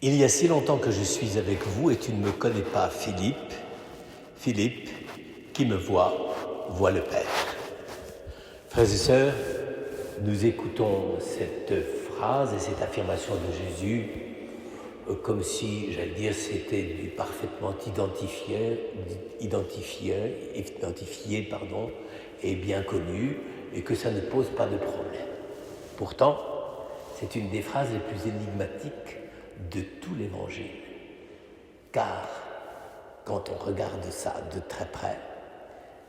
Il y a si longtemps que je suis avec vous et tu ne me connais pas, Philippe. Philippe, qui me voit, voit le Père. Frères et sœurs, nous écoutons cette phrase et cette affirmation de Jésus comme si, j'allais dire, c'était du parfaitement identifié, et bien connu, et que ça ne pose pas de problème. Pourtant, c'est une des phrases les plus énigmatiques de tout l'Évangile. Car, quand on regarde ça de très près,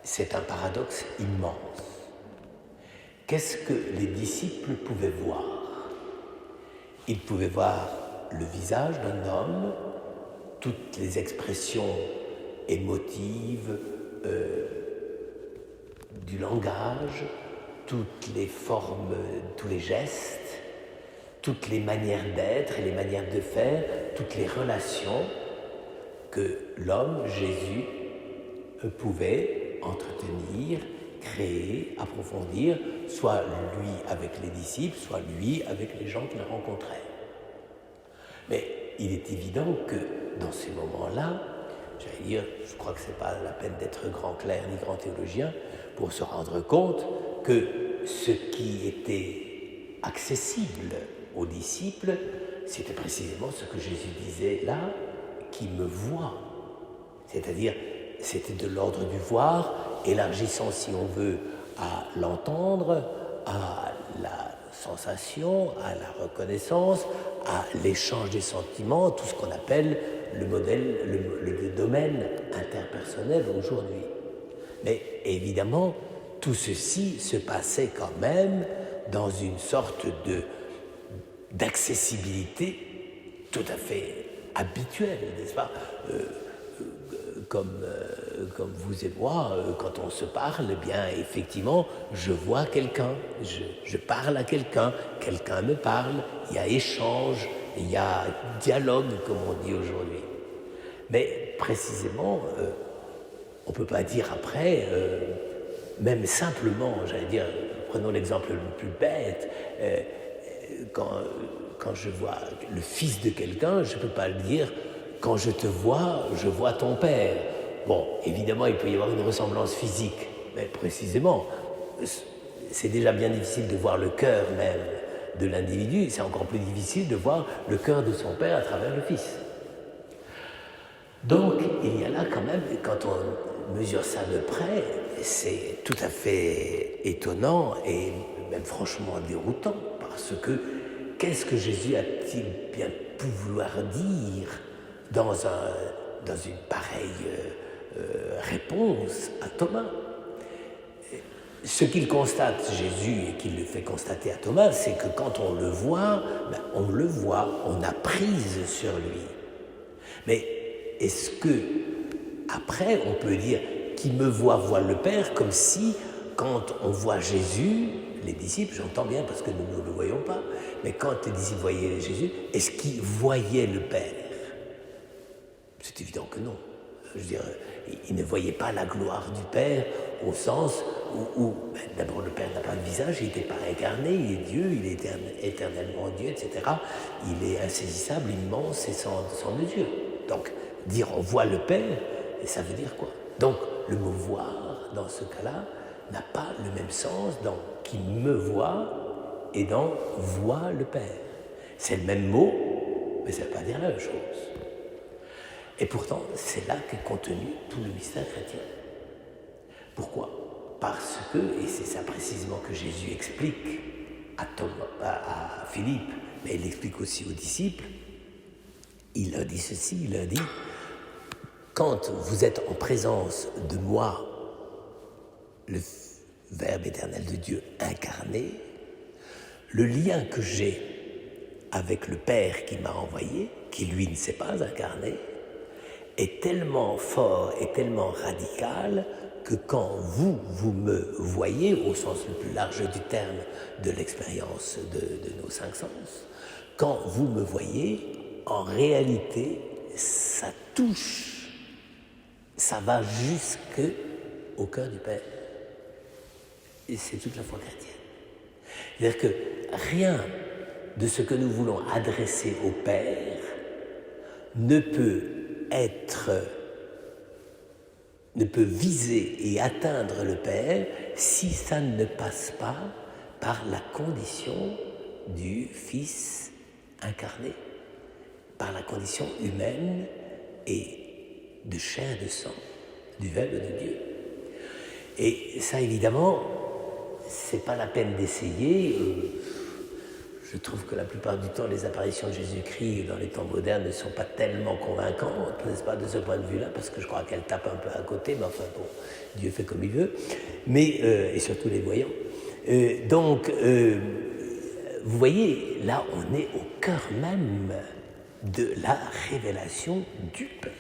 c'est un paradoxe immense. Qu'est-ce que les disciples pouvaient voir? Ils pouvaient voir le visage d'un homme, toutes les expressions émotives du langage, toutes les formes, tous les gestes, toutes les manières d'être et les manières de faire, toutes les relations que l'homme, Jésus, pouvait entretenir, créer, approfondir, soit lui avec les disciples, soit lui avec les gens qu'il rencontrait. Mais il est évident que dans ces moments-là, j'allais dire, je crois que ce n'est pas la peine d'être grand clerc ni grand théologien pour se rendre compte que ce qui était accessible aux disciples, c'était précisément ce que Jésus disait là, qui me voit. C'est-à-dire, c'était de l'ordre du voir, élargissant, si on veut, à l'entendre, à la sensation, à la reconnaissance, à l'échange des sentiments, tout ce qu'on appelle le domaine interpersonnel aujourd'hui. Mais évidemment, tout ceci se passait quand même dans une sorte d'accessibilité tout à fait habituelle, n'est-ce pas? Comme vous et moi, quand on se parle, eh bien, effectivement, je vois quelqu'un, je parle à quelqu'un, quelqu'un me parle, il y a échange, il y a dialogue, comme on dit aujourd'hui. Mais précisément, on ne peut pas dire après, même simplement, j'allais dire, prenons l'exemple le plus bête, quand je vois le fils de quelqu'un, je ne peux pas le dire, quand je te vois, je vois ton père. Bon, évidemment, il peut y avoir une ressemblance physique, mais précisément, c'est déjà bien difficile de voir le cœur même de l'individu, c'est encore plus difficile de voir le cœur de son père à travers le fils. Donc, il y a là quand même, quand on mesure ça de près, c'est tout à fait étonnant et même franchement déroutant, parce que qu'est-ce que Jésus a-t-il bien pu vouloir dire dans une pareille réponse à Thomas? Ce qu'il constate, Jésus, et qu'il le fait constater à Thomas, c'est que quand on le voit, on a prise sur lui. Mais est-ce que, après, on peut dire « qui me voit, voit le Père », comme si, quand on voit Jésus, les disciples, j'entends bien parce que nous ne le voyons pas, mais quand les disciples voyaient Jésus, est-ce qu'ils voyaient le Père? C'est évident que non. Je veux dire, ils ne voyaient pas la gloire du Père au sens où d'abord le Père n'a pas de visage, il n'était pas incarné, il est Dieu, il est éternellement Dieu, etc. Il est insaisissable, immense et sans mesure. Donc, dire on voit le Père, et ça veut dire quoi? Donc, le mot voir, dans ce cas-là, n'a pas le même sens dans qui me voit et dans voit le Père. C'est le même mot, mais ça ne veut pas dire la même chose. Et pourtant, c'est là qu'est contenu tout le mystère chrétien. Pourquoi? Parce que, et c'est ça précisément que Jésus explique à Philippe, mais il l'explique aussi aux disciples, il leur dit ceci, il leur dit, quand vous êtes en présence de moi, le Verbe éternel de Dieu incarné, le lien que j'ai avec le Père qui m'a envoyé, qui lui ne s'est pas incarné, est tellement fort et tellement radical que quand vous me voyez, au sens le plus large du terme de l'expérience de nos cinq sens, quand vous me voyez, en réalité, ça touche, ça va jusque au cœur du Père. Et c'est toute la foi chrétienne. C'est-à-dire que rien de ce que nous voulons adresser au Père ne peut viser et atteindre le Père si ça ne passe pas par la condition du Fils incarné, par la condition humaine et de chair et de sang, du Verbe de Dieu. Et ça, évidemment, c'est pas la peine d'essayer. Je trouve que la plupart du temps, les apparitions de Jésus-Christ dans les temps modernes ne sont pas tellement convaincantes, n'est-ce pas, de ce point de vue-là, parce que je crois qu'elles tapent un peu à côté, mais enfin bon, Dieu fait comme il veut, mais, et surtout les voyants. Vous voyez, là, on est au cœur même de la révélation du Père.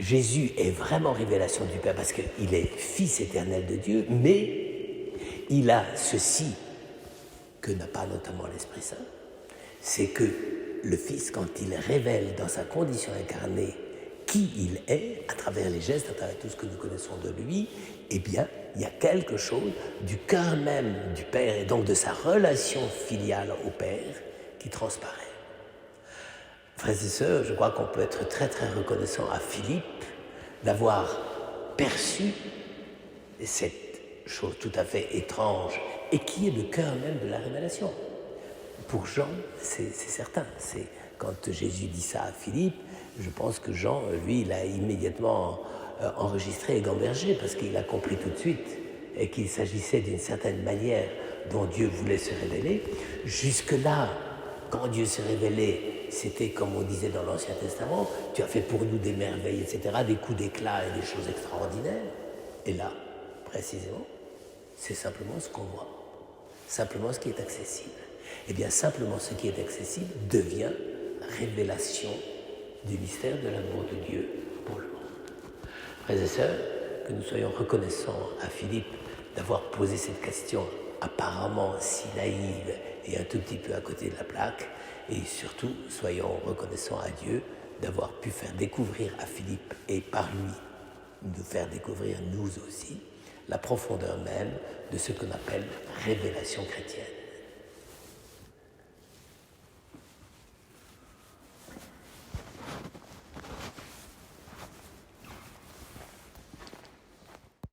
Jésus est vraiment révélation du Père parce qu'il est Fils éternel de Dieu, mais il a ceci que n'a pas notamment l'Esprit Saint, c'est que le Fils, quand il révèle dans sa condition incarnée qui il est, à travers les gestes, à travers tout ce que nous connaissons de lui, eh bien, il y a quelque chose du cœur même du Père et donc de sa relation filiale au Père qui transparaît. Frères et sœurs, je crois qu'on peut être très très reconnaissant à Philippe d'avoir perçu cette chose tout à fait étrange et qui est le cœur même de la révélation. Pour Jean, c'est certain. C'est quand Jésus dit ça à Philippe, je pense que Jean, lui, il a immédiatement enregistré et gambergé parce qu'il a compris tout de suite et qu'il s'agissait d'une certaine manière dont Dieu voulait se révéler. Jusque-là, quand Dieu s'est révélé, c'était comme on disait dans l'Ancien Testament, tu as fait pour nous des merveilles, etc., des coups d'éclat et des choses extraordinaires. Et là, précisément, c'est simplement ce qu'on voit, simplement ce qui est accessible. Eh bien, simplement ce qui est accessible devient révélation du mystère de l'amour de Dieu pour le monde. Frères et sœurs, que nous soyons reconnaissants à Philippe d'avoir posé cette question apparemment si naïve et un tout petit peu à côté de la plaque, et surtout, soyons reconnaissants à Dieu d'avoir pu faire découvrir à Philippe et par lui nous faire découvrir nous aussi la profondeur même de ce qu'on appelle révélation chrétienne.